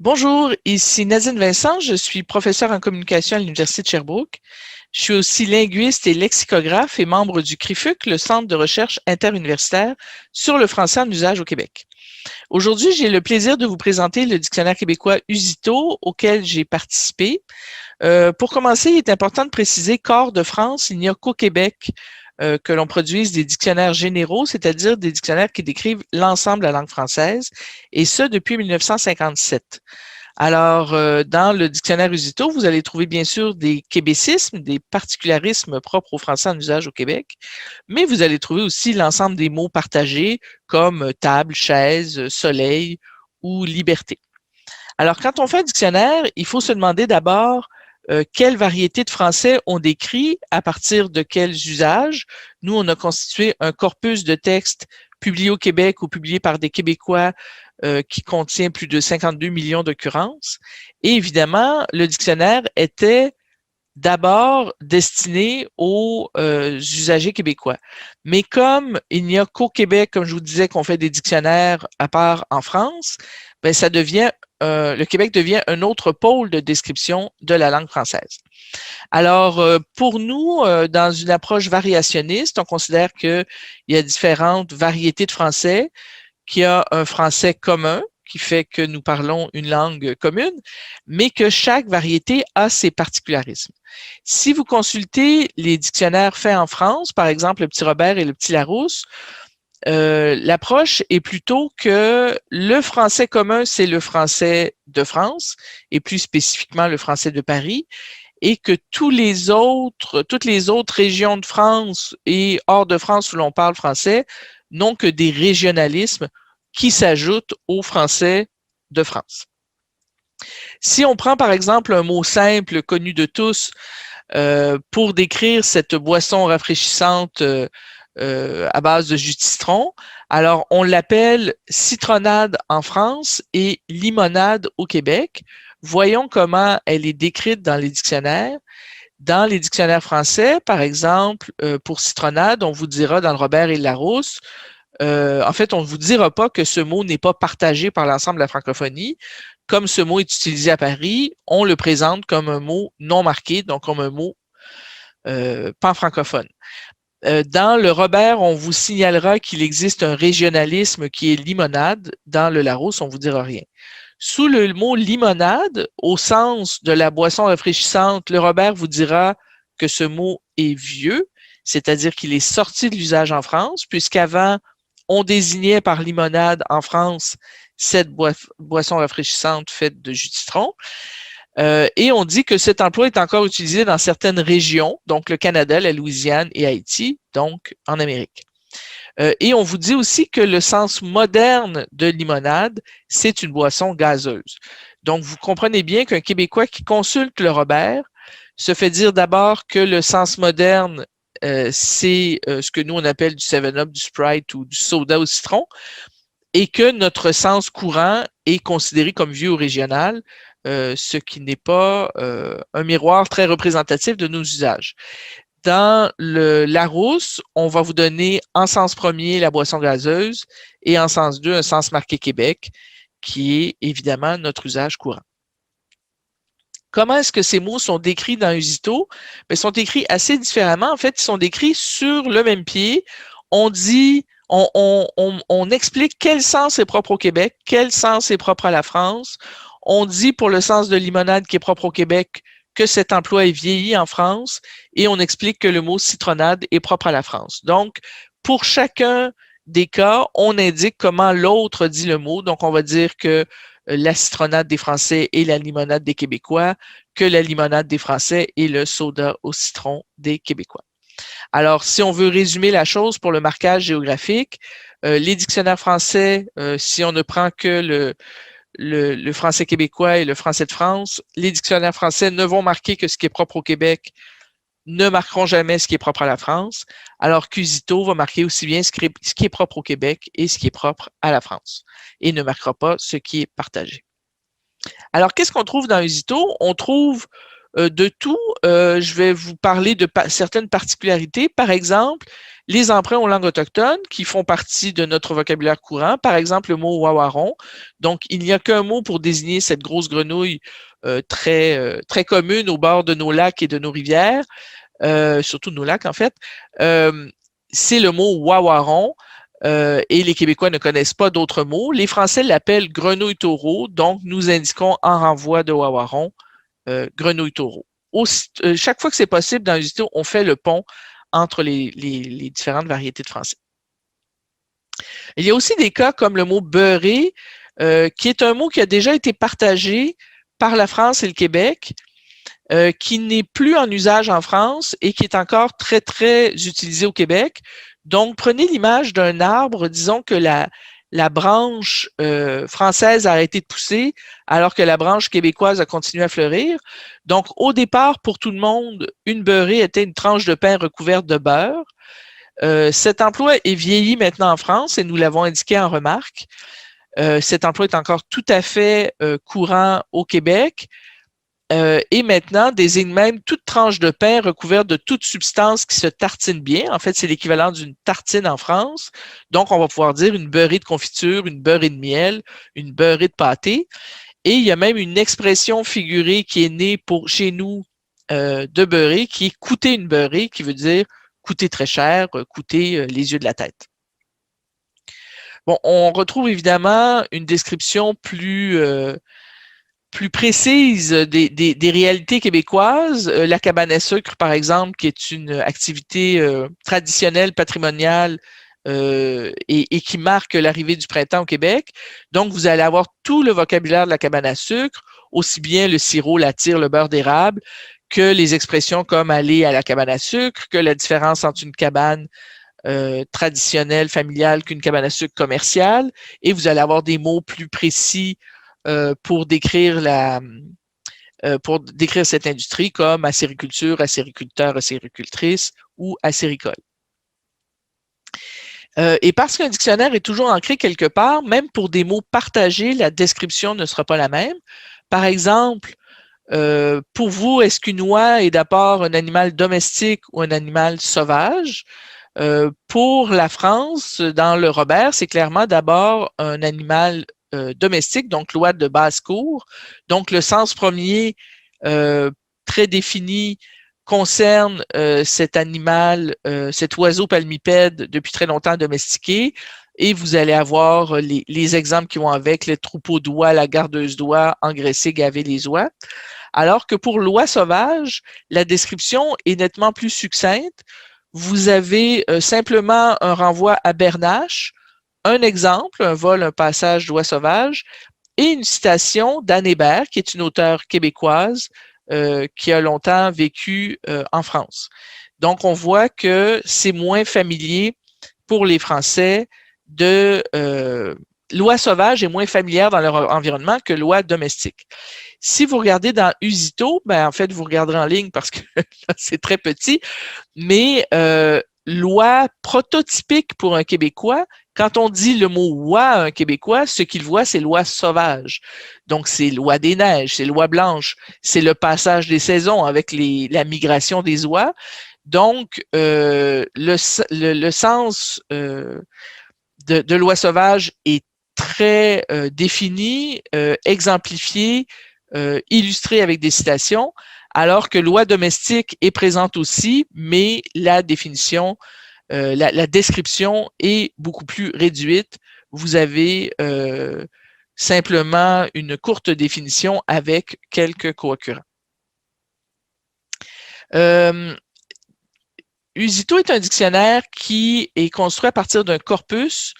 Bonjour, ici Nadine Vincent, je suis professeure en communication à l'Université de Sherbrooke. Je suis aussi linguiste et lexicographe et membre du CRIFUC, le Centre de recherche interuniversitaire sur le français en usage au Québec. Aujourd'hui, j'ai le plaisir de vous présenter le dictionnaire québécois Usito auquel j'ai participé. Pour commencer, il est important de préciser qu'hors de France, il n'y a qu'au Québec que l'on produise des dictionnaires généraux, c'est-à-dire des dictionnaires qui décrivent l'ensemble de la langue française, et ce depuis 1957. Alors, dans le dictionnaire Usito, vous allez trouver bien sûr des québécismes, des particularismes propres aux Français en usage au Québec, mais vous allez trouver aussi l'ensemble des mots partagés comme table, chaise, soleil ou liberté. Alors, quand on fait un dictionnaire, il faut se demander d'abord quelles variétés de français on décrit, à partir de quels usages. Nous, on a constitué un corpus de textes publiés au Québec ou publiés par des Québécois qui contient plus de 52 millions d'occurrences. Et évidemment, le dictionnaire était d'abord destiné aux usagers québécois. Mais comme il n'y a qu'au Québec, comme je vous disais, qu'on fait des dictionnaires à part en France, ben ça devient le Québec devient un autre pôle de description de la langue française. Alors, pour nous, dans une approche variationniste, on considère qu'il y a différentes variétés de français, qu'il y a un français commun, qui fait que nous parlons une langue commune, mais que chaque variété a ses particularismes. Si vous consultez les dictionnaires faits en France, par exemple le Petit Robert et le Petit Larousse, l'approche est plutôt que le français commun, c'est le français de France, et plus spécifiquement le français de Paris, et que toutes les autres régions de France et hors de France où l'on parle français n'ont que des régionalismes qui s'ajoutent au français de France. Si on prend par exemple un mot simple connu de tous pour décrire cette boisson rafraîchissante à base de jus de citron, alors on l'appelle citronnade en France et limonade au Québec. Voyons comment elle est décrite dans les dictionnaires. Dans les dictionnaires français, par exemple, pour citronnade, on vous dira dans le Robert et le Larousse, en fait, on ne vous dira pas que ce mot n'est pas partagé par l'ensemble de la francophonie. Comme ce mot est utilisé à Paris, on le présente comme un mot non marqué, donc comme un mot pan-francophone. Dans le Robert, on vous signalera qu'il existe un régionalisme qui est limonade. Dans le Larousse, on ne vous dira rien. Sous le mot limonade, au sens de la boisson rafraîchissante, le Robert vous dira que ce mot est vieux, c'est-à-dire qu'il est sorti de l'usage en France, puisqu'avant, on désignait par limonade en France cette boisson rafraîchissante faite de jus de citron. Et on dit que cet emploi est encore utilisé dans certaines régions, donc le Canada, la Louisiane et Haïti, donc en Amérique. Et on vous dit aussi que le sens moderne de limonade, c'est une boisson gazeuse. Donc, vous comprenez bien qu'un Québécois qui consulte le Robert se fait dire d'abord que le sens moderne, c'est ce que nous, on appelle du 7-Up, du Sprite ou du soda au citron, et que notre sens courant est considéré comme vieux ou régional, ce qui n'est pas un miroir très représentatif de nos usages. Dans le Larousse, on va vous donner en sens premier la boisson gazeuse et en sens 2 un sens marqué Québec, qui est évidemment notre usage courant. Comment est-ce que ces mots sont décrits dans Usito? Ils sont écrits assez différemment. En fait, ils sont décrits sur le même pied. On dit, on explique quel sens est propre au Québec, quel sens est propre à la France. On dit pour le sens de limonade qui est propre au Québec que cet emploi est vieilli en France et on explique que le mot citronnade est propre à la France. Donc, pour chacun des cas, on indique comment l'autre dit le mot. Donc, on va dire que la citronnade des Français et la limonade des Québécois, que la limonade des Français et le soda au citron des Québécois. Alors, si on veut résumer la chose pour le marquage géographique, les dictionnaires français, si on ne prend que le français québécois et le français de France, les dictionnaires français ne vont marquer que ce qui est propre au Québec, ne marqueront jamais ce qui est propre à la France, alors qu'Usito va marquer aussi bien ce qui est propre au Québec et ce qui est propre à la France, et ne marquera pas ce qui est partagé. Alors, qu'est-ce qu'on trouve dans Usito? On trouve de tout, je vais vous parler de certaines particularités. Par exemple, les emprunts aux langues autochtones qui font partie de notre vocabulaire courant. Par exemple, le mot wawaron. Donc, il n'y a qu'un mot pour désigner cette grosse grenouille très commune au bord de nos lacs et de nos rivières, surtout de nos lacs en fait. C'est le mot wawaron. Et les Québécois ne connaissent pas d'autres mots. Les Français l'appellent grenouille-taureau, donc nous indiquons en renvoi de wawaron grenouille-taureau. Chaque fois que c'est possible dans l'usito, on fait le pont entre les différentes variétés de français. Il y a aussi des cas comme le mot beurré, qui est un mot qui a déjà été partagé par la France et le Québec, qui n'est plus en usage en France et qui est encore très, très utilisé au Québec. Donc, prenez l'image d'un arbre, disons que la branche française a arrêté de pousser alors que la branche québécoise a continué à fleurir. Donc, au départ, pour tout le monde, une beurrée était une tranche de pain recouverte de beurre. Cet emploi est vieilli maintenant en France et nous l'avons indiqué en remarque. Cet emploi est encore tout à fait courant au Québec. Et maintenant, désigne même toute tranche de pain recouverte de toute substance qui se tartine bien. En fait, c'est l'équivalent d'une tartine en France. Donc, on va pouvoir dire une beurrée de confiture, une beurrée de miel, une beurrée de pâté. Et il y a même une expression figurée qui est née chez nous de beurrée, qui est coûter une beurrée, qui veut dire coûter très cher, coûter les yeux de la tête. Bon, on retrouve évidemment une description plus précise des réalités québécoises. La cabane à sucre, par exemple, qui est une activité traditionnelle, patrimoniale, et qui marque l'arrivée du printemps au Québec. Donc, vous allez avoir tout le vocabulaire de la cabane à sucre, aussi bien le sirop, la tire, le beurre d'érable, que les expressions comme aller à la cabane à sucre, que la différence entre une cabane traditionnelle, familiale, qu'une cabane à sucre commerciale. Et vous allez avoir des mots plus précis pour décrire cette industrie comme acériculture, acériculteur, acéricultrice ou acéricole. Et parce qu'un dictionnaire est toujours ancré quelque part, même pour des mots partagés, la description ne sera pas la même. Par exemple, pour vous, est-ce qu'une oie est d'abord un animal domestique ou un animal sauvage? Pour la France, dans le Robert, c'est clairement d'abord un animal domestique, donc l'oie de basse-cour. Donc, le sens premier très défini concerne cet animal, cet oiseau palmipède depuis très longtemps domestiqué. Et vous allez avoir les exemples qui vont avec, le troupeau d'oies, la gardeuse d'oies, engraisser, gaver les oies. Alors que pour l'oie sauvage, la description est nettement plus succincte. Vous avez simplement un renvoi à Bernache, un exemple, un vol, un passage d'oie sauvage, et une citation d'Anne Hébert, qui est une auteure québécoise qui a longtemps vécu en France. Donc, on voit que c'est moins familier pour les Français de l'oie sauvage est moins familière dans leur environnement que l'oie domestique. Si vous regardez dans Usito, ben en fait, vous regarderez en ligne parce que c'est très petit, mais l'oie prototypique pour un Québécois, quand on dit le mot oie à un Québécois, ce qu'il voit, c'est l'oie sauvage. Donc, c'est l'oie des neiges, c'est l'oie blanche, c'est le passage des saisons avec la migration des oies. Donc, le sens de l'oie sauvage est très défini, exemplifié, illustré avec des citations, alors que l'oie domestique est présente aussi, mais la définition, la description est beaucoup plus réduite. Vous avez simplement une courte définition avec quelques co-occurrents. Usito est un dictionnaire qui est construit à partir d'un corpus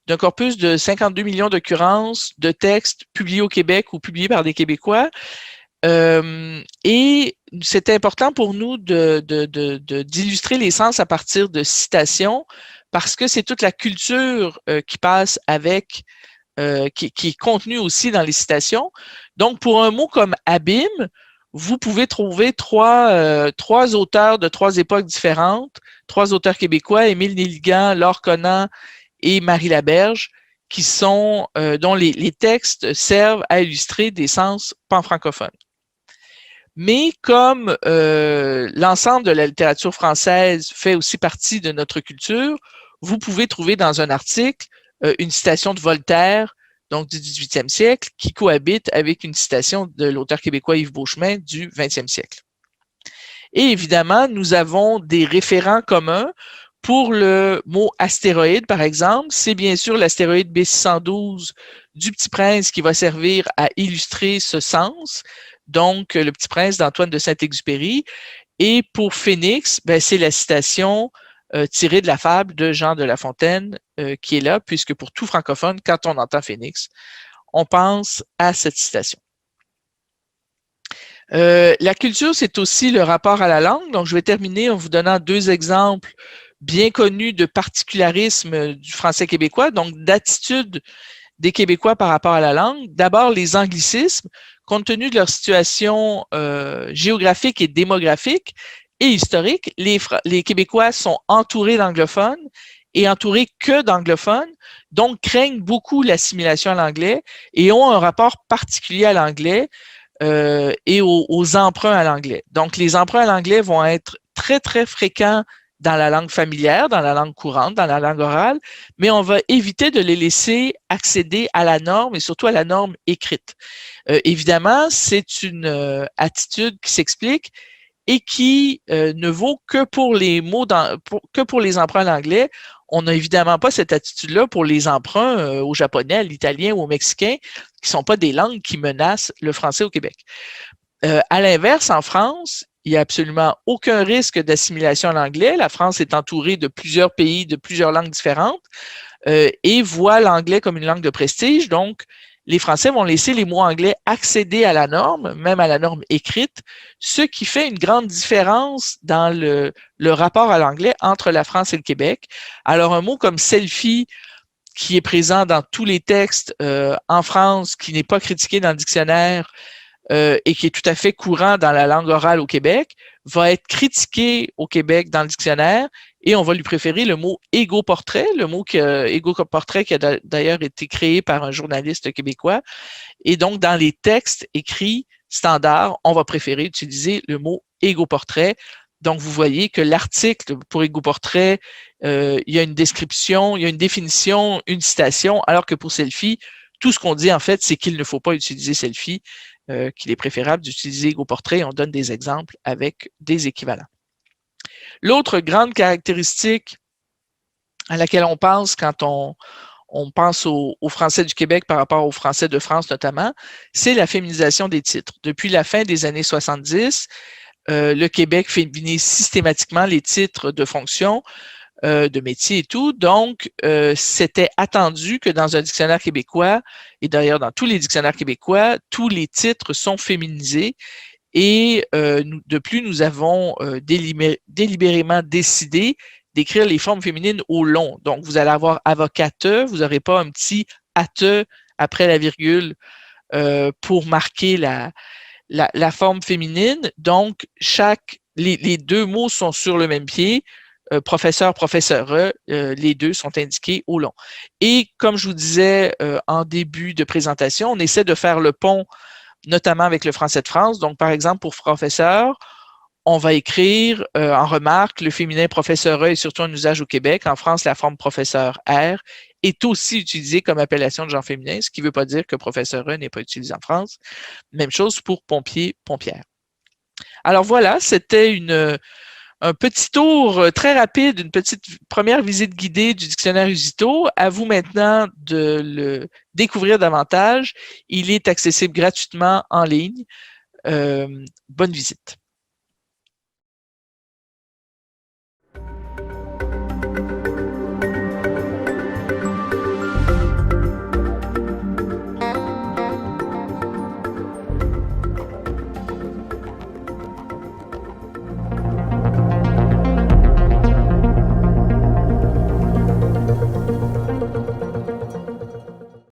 de 52 millions d'occurrences de textes publiés au Québec ou publiés par des Québécois. Et c'est important pour nous d'illustrer les sens à partir de citations parce que c'est toute la culture qui passe avec, qui est contenue aussi dans les citations. Donc, pour un mot comme abîme, vous pouvez trouver trois auteurs de trois époques différentes, trois auteurs québécois, Émile Nelligan, Laure Conant et Marie Laberge, qui sont, dont les textes servent à illustrer des sens pan-francophones. Mais comme l'ensemble de la littérature française fait aussi partie de notre culture, vous pouvez trouver dans un article une citation de Voltaire, donc du 18e siècle, qui cohabite avec une citation de l'auteur québécois Yves Beauchemin du 20e siècle. Et évidemment, nous avons des référents communs. Pour le mot astéroïde, par exemple, c'est bien sûr l'astéroïde B612 du Petit Prince qui va servir à illustrer ce sens. Donc, le Petit Prince d'Antoine de Saint-Exupéry. Et pour Phénix, ben, c'est la citation tirée de la fable de Jean de La Fontaine qui est là, puisque pour tout francophone, quand on entend Phénix, on pense à cette citation. La culture, c'est aussi le rapport à la langue. Donc, je vais terminer en vous donnant deux exemples bien connus de particularisme du français québécois, donc d'attitude des Québécois par rapport à la langue. D'abord, les anglicismes, compte tenu de leur situation géographique et démographique et historique, les Québécois sont entourés d'anglophones et entourés que d'anglophones, donc craignent beaucoup l'assimilation à l'anglais et ont un rapport particulier à l'anglais et aux emprunts à l'anglais. Donc, les emprunts à l'anglais vont être très, très fréquents dans la langue familière, dans la langue courante, dans la langue orale, mais on va éviter de les laisser accéder à la norme et surtout à la norme écrite. Évidemment, c'est une attitude qui s'explique et qui ne vaut que pour les mots, que pour les emprunts à l'anglais. On n'a évidemment pas cette attitude-là pour les emprunts au japonais, à l'italien ou au mexicain, qui ne sont pas des langues qui menacent le français au Québec. À l'inverse, en France, il n'y a absolument aucun risque d'assimilation à l'anglais. La France est entourée de plusieurs pays, de plusieurs langues différentes et voit l'anglais comme une langue de prestige. Donc, les Français vont laisser les mots anglais accéder à la norme, même à la norme écrite, ce qui fait une grande différence dans le rapport à l'anglais entre la France et le Québec. Alors, un mot comme selfie, qui est présent dans tous les textes en France, qui n'est pas critiqué dans le dictionnaire, et qui est tout à fait courant dans la langue orale au Québec, va être critiqué au Québec dans le dictionnaire et on va lui préférer le mot égo-portrait, le mot égo-portrait qui a d'ailleurs été créé par un journaliste québécois. Et donc, dans les textes écrits standards, on va préférer utiliser le mot égo-portrait. Donc, vous voyez que l'article pour égo-portrait, il y a une description, il y a une définition, une citation, alors que pour selfie, tout ce qu'on dit, en fait, c'est qu'il ne faut pas utiliser selfie, qu'il est préférable d'utiliser égo-portrait. On donne des exemples avec des équivalents. L'autre grande caractéristique à laquelle on pense quand on pense aux Français du Québec par rapport aux Français de France notamment, c'est la féminisation des titres. Depuis la fin des années 70, le Québec féminise systématiquement les titres de fonction, de métier et tout. Donc, c'était attendu que dans un dictionnaire québécois, et d'ailleurs dans tous les dictionnaires québécois, tous les titres sont féminisés. Et de plus, nous avons délibérément décidé d'écrire les formes féminines au long. Donc, vous allez avoir avocate, vous n'aurez pas un petit ate après la virgule pour marquer la forme féminine. Donc, les deux mots sont sur le même pied. Professeur, professeure, les deux sont indiqués au long. Et comme je vous disais en début de présentation, on essaie de faire le pont notamment avec le français de France. Donc, par exemple, pour professeur, on va écrire en remarque le féminin professeur est surtout en usage au Québec. En France, la forme professeur R est aussi utilisée comme appellation de genre féminin, ce qui ne veut pas dire que professeur n'est pas utilisé en France. Même chose pour pompier, pompière. Alors voilà, c'était un petit tour très rapide, une petite première visite guidée du dictionnaire Usito. À vous maintenant de le découvrir davantage. Il est accessible gratuitement en ligne. Bonne visite.